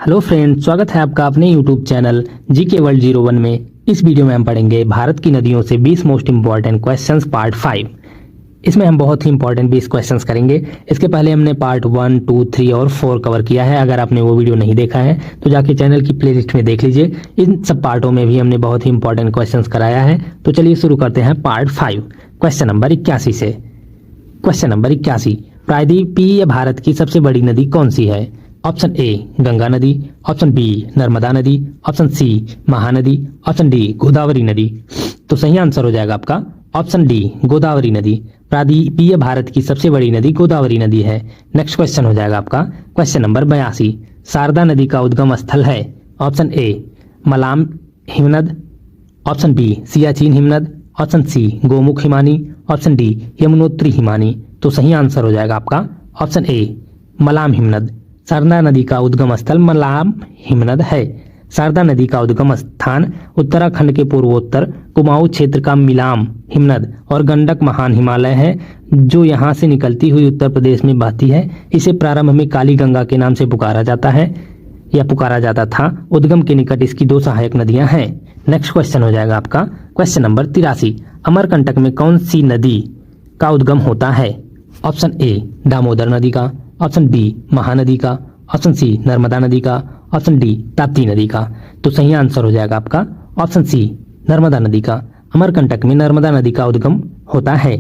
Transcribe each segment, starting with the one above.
Hello friends, स्वागत है आपका अपने यूट्यूब चैनल जीके वर्ल्ड 01 में। इस वीडियो में हम पढ़ेंगे भारत की नदियों से 20 मोस्ट इंपॉर्टेंट क्वेश्चंस पार्ट 5। इसमें हम बहुत ही इंपॉर्टेंट 20 क्वेश्चंस करेंगे। इसके पहले हमने पार्ट 1, 2, 3 और 4 कवर किया है। अगर आपने वो वीडियो नहीं देखा है तो जाके चैनल की प्लेलिस्ट में देख लीजिए। इन सब पार्टों में भी हमने बहुत ही इंपॉर्टेंट क्वेश्चंस कराया है। तो चलिए शुरू करते हैं पार्ट 5 क्वेश्चन नंबर 81 से। क्वेश्चन नंबर 81, प्रायद्वीपीय भारत की सबसे बड़ी नदी कौन सी है? ऑप्शन ए गंगा नदी, ऑप्शन बी नर्मदा नदी, option C Mahanadi, option D Godavari नदी। तो सही आंसर हो जाएगा आपका ऑप्शन डी गोदावरी नदी। प्रायद्वीपीय भारत की सबसे बड़ी नदी गोदावरी नदी है। नेक्स्ट क्वेश्चन हो जाएगा आपका क्वेश्चन नंबर 82, शारदा नदी का उद्गम स्थल है? ऑप्शन ए मलाम हिमनद, ऑप्शन बी सियाचिन हिमनद, ऑप्शन सी गोमुख हिमानी, ऑप्शन डी यमुनोत्री हिमानी। तो सही आंसर हो जाएगा आपका ऑप्शन ए मलाम हिमनद। शारदा नदी का उद्गम स्थल मलाम हिमनद है। शारदा नदी का उद्गम स्थान उत्तराखंड के पूर्वोत्तर कुमाऊं क्षेत्र का मिलाम हिमनद और गंडक महान हिमालय है, जो यहाँ से निकलती हुई उत्तर प्रदेश में बहती है। इसे प्रारंभ में काली गंगा के नाम से पुकारा जाता है या पुकारा जाता था। उद्गम के निकट इसकी 2 सहायक नदियां हैं। नेक्स्ट क्वेश्चन हो जाएगा आपका क्वेश्चन नंबर 83, अमरकंटक में कौन सी नदी का उद्गम होता है? ऑप्शन ए दामोदर नदी का, ऑप्शन बी महानदी का, ऑप्शन सी नर्मदा नदी का, ऑप्शन डी ताप्ती नदी का। तो सही आंसर हो जाएगा आपका ऑप्शन सी नर्मदा नदी का। अमरकंटक में नर्मदा नदी का उद्गम होता है।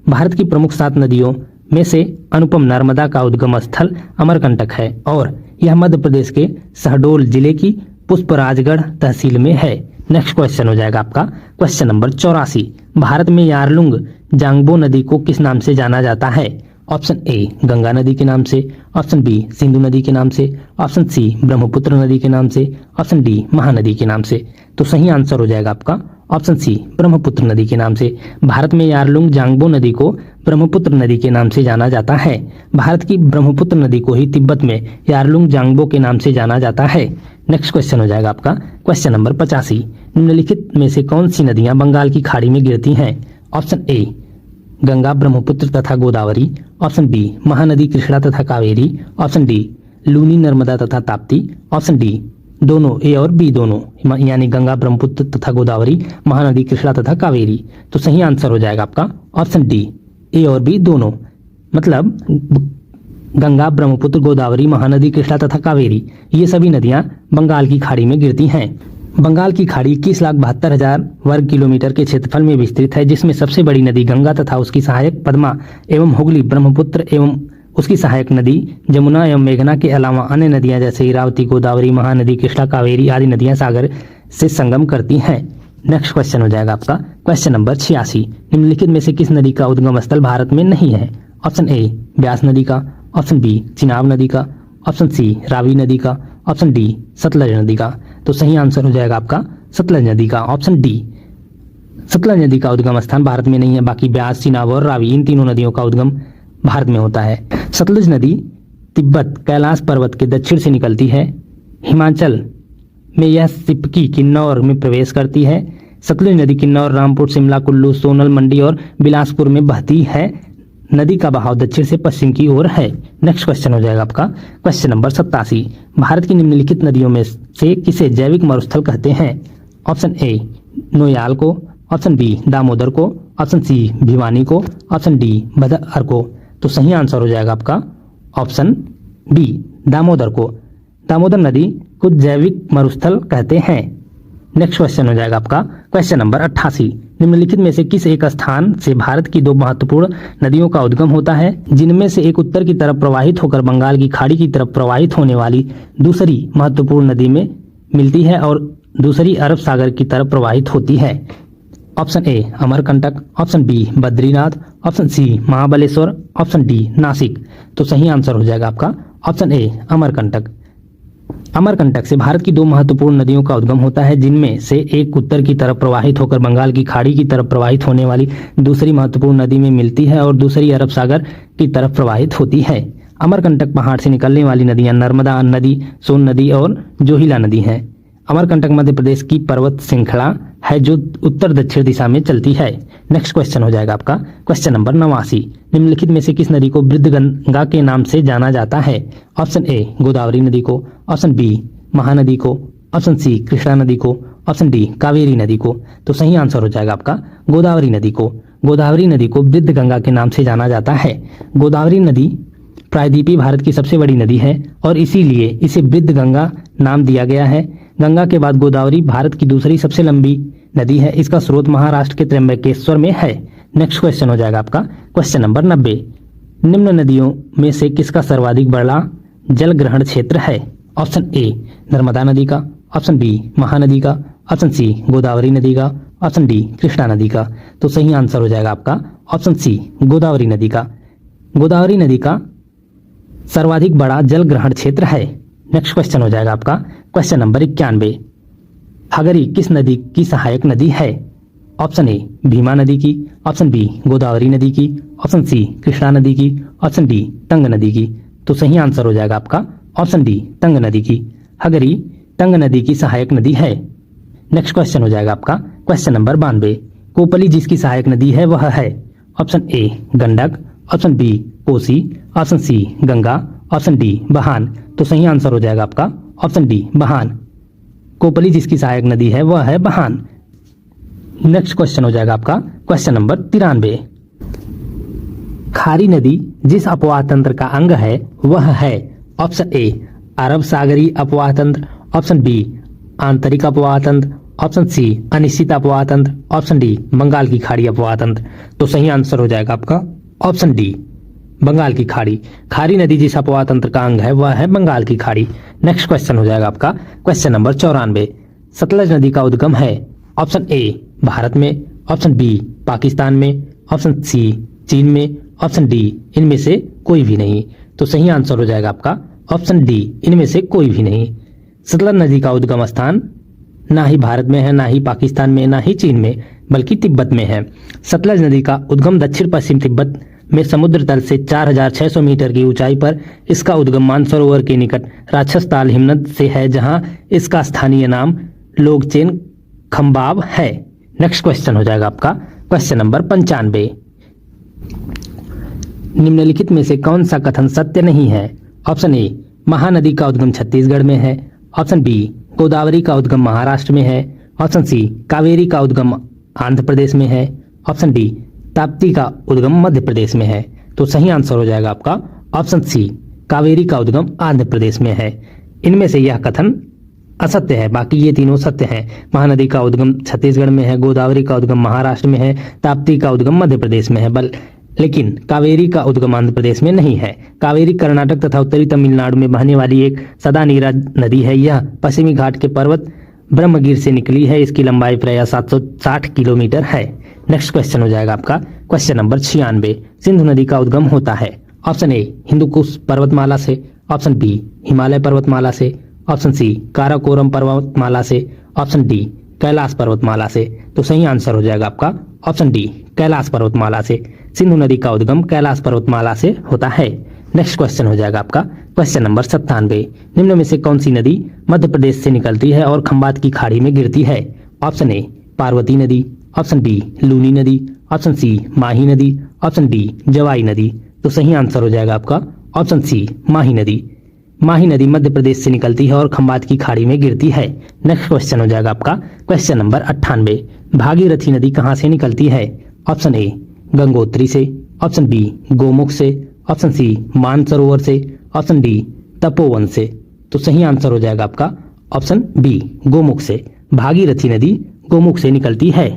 भारत की प्रमुख 7 नदियों में से अनुपम नर्मदा का उद्गम स्थल अमरकंटक है और यह मध्य प्रदेश के शहडोल जिले की पुष्पराजगढ़ तहसील में है। नेक्स्ट क्वेश्चन हो जाएगा आपका क्वेश्चन नंबर 84, भारत में यारलुंग जांगबो नदी को किस नाम से जाना जाता है? ऑप्शन ए गंगा नदी के नाम से, ऑप्शन बी सिंधु नदी के नाम से, ऑप्शन सी ब्रह्मपुत्र नदी के नाम से, ऑप्शन डी महानदी के नाम से। तो सही आंसर हो जाएगा आपका ऑप्शन सी ब्रह्मपुत्र नदी के नाम से। भारत में यारलुंग जांगबो नदी को ब्रह्मपुत्र नदी के नाम से जाना जाता है। भारत की ब्रह्मपुत्र नदी को ही तिब्बत में यारलुंग जांगबो के नाम से जाना जाता है। नेक्स्ट क्वेश्चन हो जाएगा आपका क्वेश्चन नंबर 85, निम्नलिखित में से कौन सी नदियां बंगाल की खाड़ी में गिरती हैं? ऑप्शन ए गंगा ब्रह्मपुत्र तथा गोदावरी, ऑप्शन बी महानदी कृष्णा तथा कावेरी, ऑप्शन डी लूनी नर्मदा तथा ताप्ती, ऑप्शन डी दोनों ए और बी दोनों, यानी गंगा ब्रह्मपुत्र तथा गोदावरी, महानदी कृष्णा तथा कावेरी। तो सही आंसर हो जाएगा आपका ऑप्शन डी ए और बी दोनों, मतलब गंगा ब्रह्मपुत्र गोदावरी महानदी कृष्णा तथा कावेरी ये सभी नदियां बंगाल की खाड़ी में गिरती हैं। बंगाल की खाड़ी 21,72,000 वर्ग किलोमीटर के क्षेत्रफल में विस्तृत है, जिसमें सबसे बड़ी नदी गंगा तथा उसकी सहायक पद्मा एवं हुगली, ब्रह्मपुत्र एवं उसकी सहायक नदी जमुना एवं मेघना के अलावा अन्य नदियां जैसे इरावती, गोदावरी, महानदी, कृष्णा, कावेरी आदि नदियां सागर से संगम करती हैं। नेक्स्ट क्वेश्चन हो जाएगा आपका क्वेश्चन नंबर 86, निम्नलिखित में से किस नदी का उद्गम स्थल भारत में नहीं है? ऑप्शन ए ब्यास नदी का, ऑप्शन बी चिनाब नदी का, ऑप्शन सी रावी नदी का, ऑप्शन डी सतलज नदी का। तो सही आंसर हो जाएगा आपका सतलज नदी का, ऑप्शन डी। सतलज नदी का उद्गम स्थान भारत में नहीं है, बाकी ब्यास, चिनाब और रावी इन तीनों नदियों का उद्गम भारत में होता है। सतलज नदी तिब्बत कैलाश पर्वत के दक्षिण से निकलती है। हिमाचल में यह सिपकी, किन्नौर में प्रवेश करती है। सतलज नदी किन्नौर, रामपुर, शिमला, कुल्लू, सोनल, मंडी और बिलासपुर में बहती है। नदी का बहाव दक्षिण से पश्चिम की ओर है। नेक्स्ट क्वेश्चन हो जाएगा आपका क्वेश्चन नंबर 87, भारत की निम्नलिखित नदियों में से किसे जैविक मरुस्थल कहते हैं? ऑप्शन ए नोयाल को, ऑप्शन बी दामोदर को, ऑप्शन सी भिवानी को, ऑप्शन डी भदर को। तो सही आंसर हो जाएगा आपका ऑप्शन बी दामोदर को। दामोदर नदी को जैविक मरुस्थल कहते हैं। नेक्स्ट क्वेश्चन हो जाएगा आपका क्वेश्चन नंबर 88, निम्नलिखित में से किस एक स्थान से भारत की 2 महत्वपूर्ण नदियों का उद्गम होता है, जिनमें से एक उत्तर की तरफ प्रवाहित होकर बंगाल की खाड़ी की तरफ प्रवाहित होने वाली दूसरी महत्वपूर्ण नदी में मिलती है और दूसरी अरब सागर की तरफ प्रवाहित होती है? Option A Amarkantak, option B Badrinath, option C Mahabaleshwar, option D Nashik. तो सही आंसर हो जाएगा आपका ऑप्शन ए अमरकंटक। अमरकंटक से भारत की 2 महत्वपूर्ण नदियों का उद्गम होता है, जिनमें से एक उत्तर की तरफ प्रवाहित होकर बंगाल की खाड़ी की तरफ प्रवाहित होने वाली दूसरी महत्वपूर्ण नदी में मिलती है और दूसरी अरब सागर की तरफ प्रवाहित होती है। अमरकंटक पहाड़ से निकलने वाली नदियां नर्मदा नदी, सोन नदी और जोहिला नदी हैं। अमरकंटक मध्य प्रदेश की पर्वत श्रृंखला है जो उत्तर दक्षिण दिशा में चलती है। नेक्स्ट क्वेश्चन हो जाएगा आपका क्वेश्चन नंबर 89, निम्नलिखित में से किस नदी को वृद्ध गंगा के नाम से जाना जाता है? ऑप्शन ए गोदावरी नदी को, ऑप्शन बी महानदी को, ऑप्शन सी कृष्णा नदी को, ऑप्शन डी कावेरी नदी को। तो सही आंसर हो जाएगा आपका गोदावरी नदी को। गोदावरी नदी को वृद्ध गंगा के नाम से जाना जाता है। गोदावरी नदी प्रायद्वीपीय भारत की सबसे बड़ी नदी है और इसीलिए इसे वृद्ध गंगा नाम दिया गया है। गंगा के बाद गोदावरी भारत की दूसरी सबसे लंबी नदी है। इसका स्रोत महाराष्ट्र के त्र्यंबकेश्वर में है। नेक्स्ट क्वेश्चन हो जाएगा आपका क्वेश्चन नंबर 90। निम्न नदियों में से किसका सर्वाधिक बड़ा जल ग्रहण क्षेत्र है? ऑप्शन ए नर्मदा नदी का, ऑप्शन बी महानदी का, ऑप्शन सी गोदावरी नदी का, ऑप्शन डी कृष्णा नदी का। तो सही आंसर हो जाएगा आपका ऑप्शन सी गोदावरी नदी का। गोदावरी नदी का सर्वाधिक बड़ा जल ग्रहण क्षेत्र है। नेक्स्ट क्वेश्चन हो जाएगा आपका क्वेश्चन नंबर 91। हगरी किस नदी की सहायक नदी है? ऑप्शन ए भीमा नदी की, ऑप्शन बी गोदावरी नदी की, ऑप्शन सी कृष्णा नदी की, ऑप्शन डी तंग नदी की। तो सही आंसर हो जाएगा आपका ऑप्शन डी तंग नदी की। हगरी तंग नदी की सहायक नदी है। नेक्स्ट क्वेश्चन हो जाएगा आपका क्वेश्चन नंबर 92। कोपली जिसकी सहायक नदी है वह है? Option A Gandak, option B Kosi, option C Ganga, option D बहान। तो सही आंसर हो जाएगा आपका ऑप्शन डी बहान। कोपली जिसकी सहायक नदी है वह है बहान। नेक्स्ट क्वेश्चन हो जाएगा आपका क्वेश्चन नंबर 93। खारी नदी जिस अपवाह तंत्र का अंग है वह है? ऑप्शन ए अरब सागरी अपवाह तंत्र, ऑप्शन बी आंतरिक अपवाह तंत्र, ऑप्शन सी अनिश्चित अपवाह तंत्र, ऑप्शन डी बंगाल की खाड़ी अपवाह तंत्र। तो सही आंसर हो जाएगा आपका ऑप्शन डी बंगाल की खाड़ी। खारी नदी जिस अपवाह तंत्र का अंग है वह है बंगाल की खाड़ी। नेक्स्ट क्वेश्चन हो जाएगा आपका क्वेश्चन नंबर 94। सतलज नदी का उद्गम है? ऑप्शन ए भारत में, ऑप्शन बी पाकिस्तान में, ऑप्शन सी चीन में, ऑप्शन डी इनमें से कोई भी नहीं। तो सही आंसर हो जाएगा आपका ऑप्शन डी इनमें से कोई भी नहीं। सतलज नदी का उद्गम स्थान ना ही भारत में है, ना ही पाकिस्तान में, ना ही चीन में, बल्कि तिब्बत में है। सतलज नदी का उद्गम दक्षिण पश्चिम तिब्बत में समुद्र तल से 4600 मीटर की ऊंचाई पर इसका उद्गम मानसरोवर के निकट राक्षस ताल हिमनद से है, जहां इसका स्थानीय नाम लोगचेन खम्बाब है। नेक्स्ट क्वेश्चन हो जाएगा आपका क्वेश्चन नंबर 95। निम्नलिखित में से कौन सा कथन सत्य नहीं है? ऑप्शन ए महानदी का उद्गम छत्तीसगढ़ में है, ऑप्शन बी गोदावरी का उद्गम महाराष्ट्र में है, ऑप्शन सी कावेरी का उद्गम आंध्र प्रदेश में है, ऑप्शन डी ताप्ती का उद्गम मध्य प्रदेश में है। तो सही आंसर हो जाएगा आपका ऑप्शन सी कावेरी का उद्गम आंध्र प्रदेश में है। इनमें से यह कथन असत्य है, बाकी ये तीनों सत्य हैं। महानदी का उद्गम छत्तीसगढ़ में है, गोदावरी का उद्गम महाराष्ट्र में है, ताप्ती का उद्गम मध्य प्रदेश में है, लेकिन कावेरी का उद्गम आंध्र प्रदेश में नहीं है। कावेरी कर्नाटक तथा उत्तरी तमिलनाडु में बहने वाली एक सदा नीरा नदी है। यह पश्चिमी घाट के पर्वत ब्रह्मगिर से निकली है। इसकी लंबाई प्राय 760 किलोमीटर है। नेक्स्ट क्वेश्चन हो जाएगा आपका क्वेश्चन नंबर 96। सिंधु नदी का उद्गम होता है? ऑप्शन ए हिंदुकुश पर्वतमाला से, ऑप्शन बी हिमालय पर्वतमाला से, ऑप्शन सी काराकोरम पर्वतमाला से, ऑप्शन डी कैलाश पर्वतमाला से। तो सही आंसर हो जाएगा आपका ऑप्शन डी कैलाश पर्वतमाला से। सिंधु नदी का उद्गम कैलाश पर्वतमाला से होता है। नेक्स्ट क्वेश्चन हो जाएगा आपका क्वेश्चन नंबर 97। निम्न में से कौन सी नदी मध्य प्रदेश से निकलती है और खंबात की खाड़ी में गिरती है? ऑप्शन ए पार्वती नदी, ऑप्शन बी लूनी नदी, ऑप्शन सी माही नदी, ऑप्शन डी जवाई नदी। तो सही आंसर हो जाएगा आपका ऑप्शन सी माही नदी। माही नदी मध्य प्रदेश से निकलती है और खंबात की खाड़ी में गिरती है। नेक्स्ट क्वेश्चन हो जाएगा आपका क्वेश्चन नंबर 98। भागीरथी नदी कहाँ से निकलती है? ऑप्शन ए गंगोत्री से, ऑप्शन बी गोमुख से, ऑप्शन सी मानसरोवर से, ऑप्शन डी तपोवन से। तो सही आंसर हो जाएगा आपका ऑप्शन बी गोमुख से। भागीरथी नदी गोमुख से निकलती है।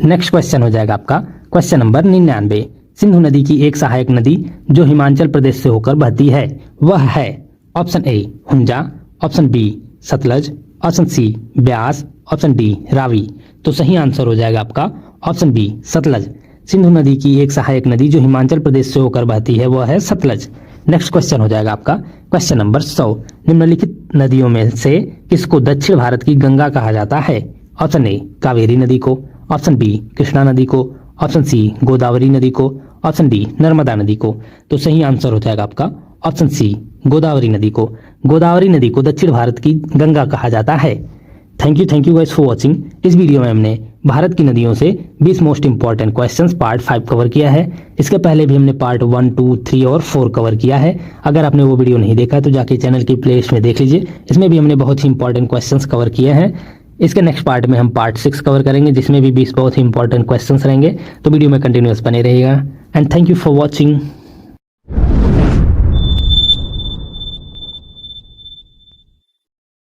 नेक्स्ट क्वेश्चन हो जाएगा आपका क्वेश्चन नंबर 99। सिंधु नदी की एक सहायक नदी जो हिमाचल प्रदेश से होकर बहती है वह है? Option A Hunza, option B Sutlej, option C Beas, option D Ravi. तो सही आंसर हो जाएगा आपका ऑप्शन बी सतलज। सिंधु नदी की एक सहायक नदी जो हिमाचल प्रदेश से होकर बहती है वह है सतलज। नेक्स्ट क्वेश्चन हो जाएगा आपका क्वेश्चन नंबर 100। निम्नलिखित नदियों में से किसको दक्षिण भारत की गंगा कहा जाता है? ऑप्शन ए कावेरी नदी को, ऑप्शन बी कृष्णा नदी को, ऑप्शन सी गोदावरी नदी को, ऑप्शन डी नर्मदा नदी को। तो सही आंसर हो जाएगा आपका ऑप्शन सी गोदावरी नदी को। गोदावरी नदी को दक्षिण भारत की गंगा कहा जाता है। Thank you guys for watching. इस वीडियो में हमने भारत की नदियों से 20 most important questions part 5 cover किया है। इसके पहले भी हमने पार्ट 1, 2, 3 और 4 कवर किया है। अगर आपने वो वीडियो नहीं देखा तो जाके चैनल की प्लेलिस्ट में देख लीजिए। इसमें भी हमने बहुत ही इंपॉर्टेंट क्वेश्चंस कवर किए हैं। इसके नेक्स्ट पार्ट में हम पार्ट 6 कवर करेंगे, जिसमें भी 20 बहुत ही इंपॉर्टेंट क्वेश्चंस रहेंगे। तो वीडियो में कंटिन्यूअस बने रहेगा and thank you for watching.